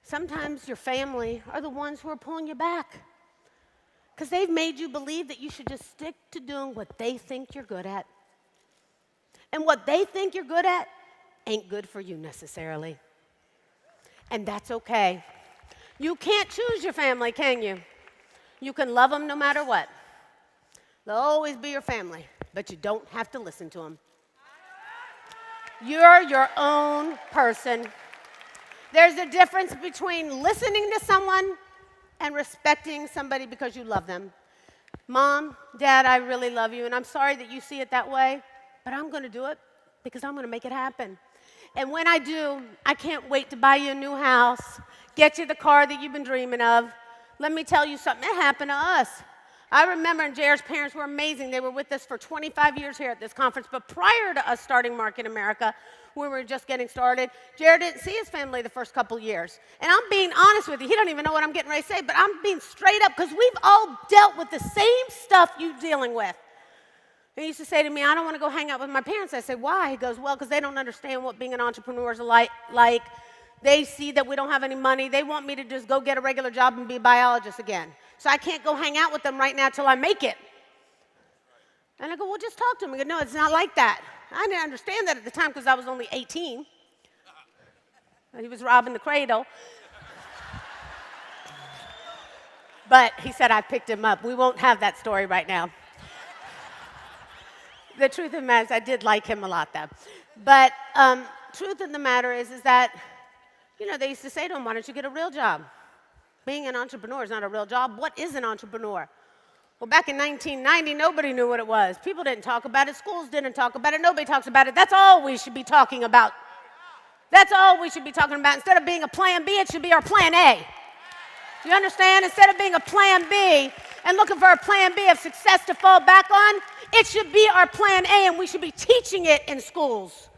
Sometimes your family are the ones who are pulling you back because they've made you believe that you should just stick to doing what they think you're good at. And what they think you're good at ain't good for you necessarily. And that's okay. You can't choose your family, can you? You can love them no matter what. They'll always be your family, but you don't have to listen to them. You're your own person. There's a difference between listening to someone and respecting somebody because you love them. Mom, Dad, I really love you, and I'm sorry that you see it that way, but I'm going to do it because I'm going to make it happen. And when I do, I can't wait to buy you a new house, get you the car that you've been dreaming of. Let me tell you something that happened to us. I remember, and Jared's parents were amazing. They were with us for 25 years here at this conference, but prior to us starting Mark in America, when we were just getting started, Jared didn't see his family the first couple years. And I'm being honest with you. He don't even know what I'm getting ready to say, but I'm being straight up because we've all dealt with the same stuff you're dealing with. And he used to say to me, I don't want to go hang out with my parents. I said, why? He goes, well, because they don't understand what being an entrepreneur is like. They see that we don't have any money. They want me to just go get a regular job and be a biologist again. So I can't go hang out with them right now till I make it. And I go, well, just talk to him. He goes, no, it's not like that. I didn't understand that at the time because I was only 18. He was robbing the cradle. But he said I picked him up. We won't have that story right now. The truth of the matter is I did like him a lot, though. But truth of the matter is that, you know, they used to say to him, why don't you get a real job? Being an entrepreneur is not a real job. What is an entrepreneur? Well, back in 1990, nobody knew what it was. People didn't talk about it. Schools didn't talk about it. Nobody talks about it. That's all we should be talking about. That's all we should be talking about. Instead of being a plan B, it should be our plan A. You understand? Instead of being a plan B and looking for a plan B of success to fall back on, it should be our plan A, and we should be teaching it in schools.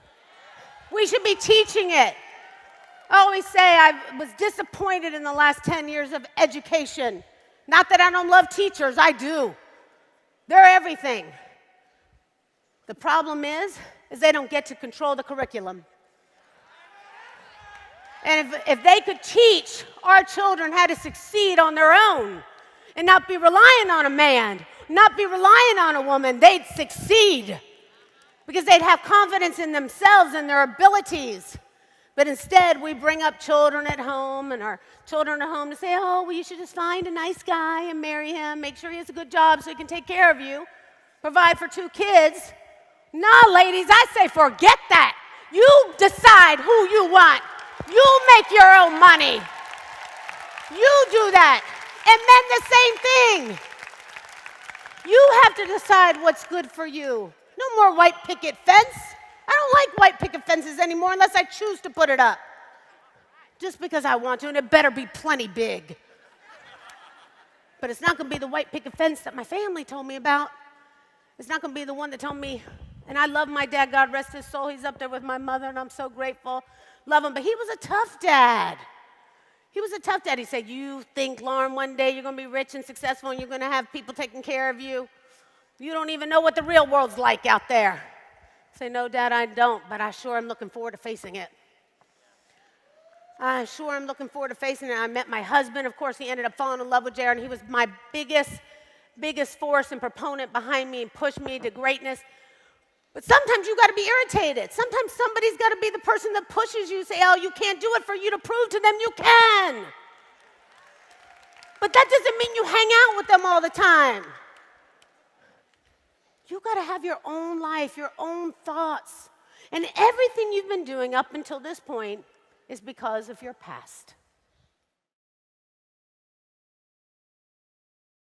We should be teaching it. I always say I was disappointed in the last 10 years of education. Not that I don't love teachers, I do. They're everything. The problem is they don't get to control the curriculum. And if they could teach our children how to succeed on their own and not be relying on a man, not be relying on a woman, they'd succeed because they'd have confidence in themselves and their abilities. But instead, we bring up children at home and our children at home to say, oh, well, you should just find a nice guy and marry him, make sure he has a good job so he can take care of you, provide for 2 kids. No, ladies, I say forget that. You decide who you want. You make your own money. You do that. And men, the same thing. You have to decide what's good for you. No more white picket fence. I don't like white picket fences anymore unless I choose to put it up. Just because I want to, and it better be plenty big. But it's not going to be the white picket fence that my family told me about. It's not going to be the one that told me, and I love my dad, God rest his soul. He's up there with my mother, and I'm so grateful. Love him, but he was a tough dad. He was a tough dad. He said, you think, Loren, one day you're going to be rich and successful and you're going to have people taking care of you. You don't even know what the real world's like out there. I say, no, Dad, I don't, but I sure am looking forward to facing it. I sure am looking forward to facing it. I met my husband. Of course, he ended up falling in love with Jared, and he was my biggest force and proponent behind me and pushed me to greatness. But sometimes you got to be irritated. Sometimes somebody's got to be the person that pushes you, say, oh, you can't do it, for you to prove to them you can. But that doesn't mean you hang out with them all the time. You got to have your own life, your own thoughts. And everything you've been doing up until this point is because of your past.